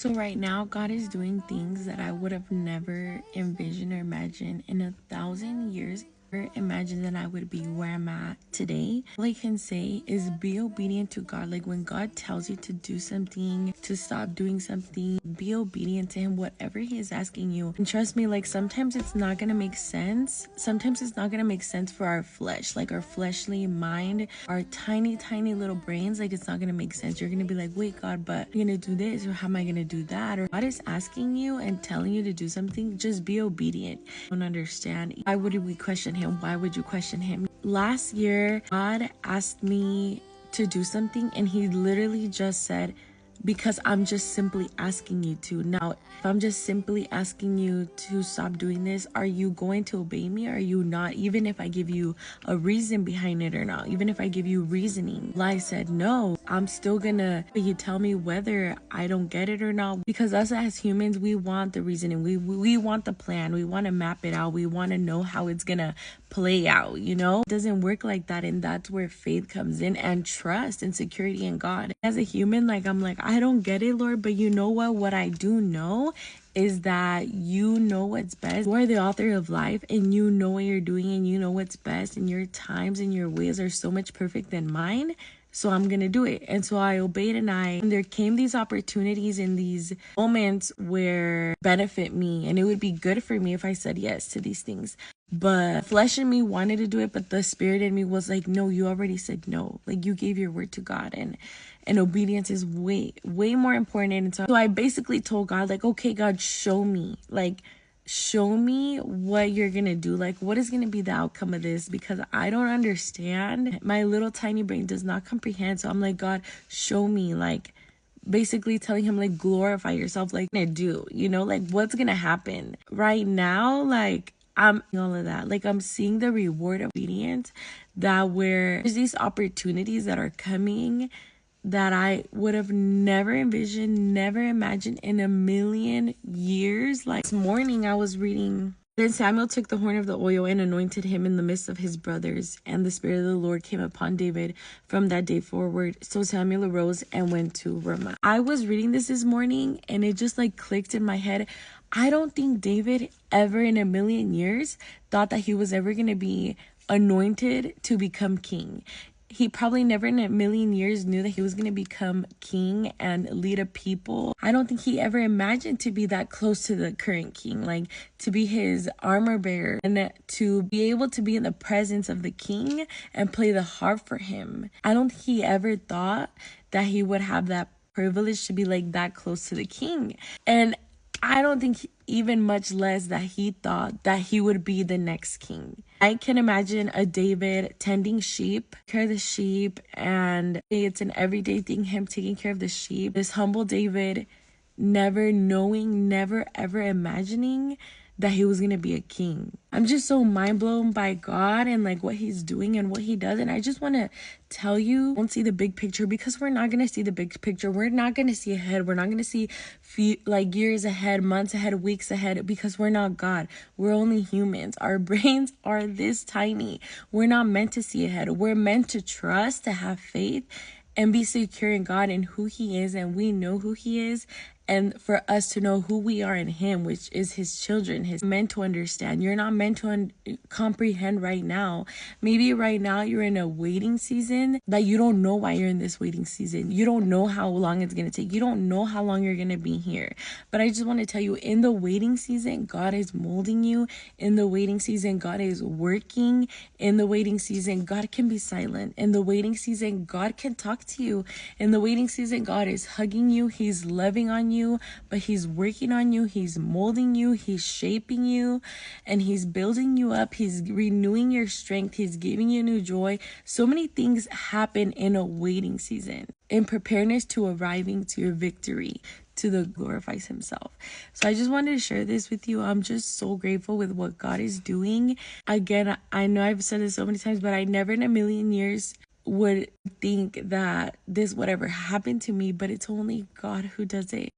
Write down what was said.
So right now, God is doing things that I would have never envisioned or imagined in 1,000 years. Never imagined that I would be where I'm at today. All I can say is be obedient to God. Like when God tells you to do something, to stop doing something, be obedient to Him, whatever He is asking you. And trust me, like sometimes it's not gonna make sense. Sometimes it's not gonna make sense for our flesh, like our fleshly mind, our tiny, tiny little brains. Like it's not gonna make sense. You're gonna be like, wait, God, but I'm gonna do this, or how am I gonna do that? Or God is asking you and telling you to do something, just be obedient. Don't understand. Why would we question Him? Why would you question Him? Last year, God asked me to do something, and He literally just said, because I'm just simply asking you to. Now, if I'm just simply asking you to stop doing this, are you going to obey me or are you not? Even if I give you a reason behind it or not, even if I give you reasoning. I said, no, I'm still gonna, you tell me whether I don't get it or not. Because us as humans, we want the reasoning. We want the plan. We want to map it out. We want to know how it's gonna play out, you know? It doesn't work like that. And that's where faith comes in, and trust and security in God. As a human, like I'm like, I don't get it, Lord, but you know what I do know is that you know what's best. You are the author of life, and you know what you're doing, and you know what's best, and your times and your ways are so much perfect than mine. So I'm gonna do it. And so I obeyed, and there came these opportunities in these moments where benefit me, and it would be good for me if I said yes to these things. But flesh in me wanted to do it, but the spirit in me was like, no, you already said no. Like you gave your word to God, and obedience is way more important. And so I basically told God, like, okay, God, show me, like, show me what you're gonna do. Like, what is gonna be the outcome of this? Because I don't understand. My little tiny brain does not comprehend. So I'm like, God, show me. Like, basically telling Him, like, glorify yourself. Like, I do, you know, like, what's gonna happen right now? Like, I'm all of that. Like, I'm seeing the reward of obedience, that where there's these opportunities that are coming that I would have never envisioned, never imagined in a million years. Like this morning I was reading, then Samuel took the horn of the oil and anointed him in the midst of his brothers, and the Spirit of the Lord came upon David from that day forward. So Samuel arose and went to Ramah. I was reading this morning, and it just like clicked in my head. I don't think David ever in a million years thought that he was ever going to be anointed to become king. He probably never in a million years knew that he was going to become king and lead a people. I don't think he ever imagined to be that close to the current king, like to be his armor bearer and to be able to be in the presence of the king and play the harp for him. I don't think he ever thought that he would have that privilege to be like that close to the king. And I don't think even much less that he thought that he would be the next king. I can imagine a David tending sheep, care of the sheep, and it's an everyday thing, him taking care of the sheep. This humble David, never knowing, never ever imagining that he was going to be a king. I'm just so mind blown by God and like what He's doing and what He does. And I just want to tell you, don't see the big picture, because we're not going to see the big picture. We're not going to see ahead. We're not going to see like years ahead, months ahead, weeks ahead, because we're not God. We're only humans. Our brains are this tiny. We're not meant to see ahead. We're meant to trust, to have faith, and be secure in God and who He is, and we know who He is, and for us to know who we are in Him, which is His children. His meant to understand. You're not meant to comprehend right now. Maybe right now you're in a waiting season that you don't know why you're in this waiting season. You don't know how long it's gonna take. You don't know how long you're gonna be here. But I just want to tell you, in the waiting season, God is molding you. In the waiting season, God is working. In the waiting season, God can be silent. In the waiting season, God can talk to you. In the waiting season, God is hugging you. He's loving on you, but He's working on you. He's molding you. He's shaping you, and He's building you up. He's renewing your strength. He's giving you new joy. So many things happen in a waiting season, in preparedness to arriving to your victory, to the glorifies Himself. So I just wanted to share this with you. I'm just so grateful with what God is doing. Again, I know I've said this so many times, but I never in a million years would think that this would ever happen to me, but it's only God who does it.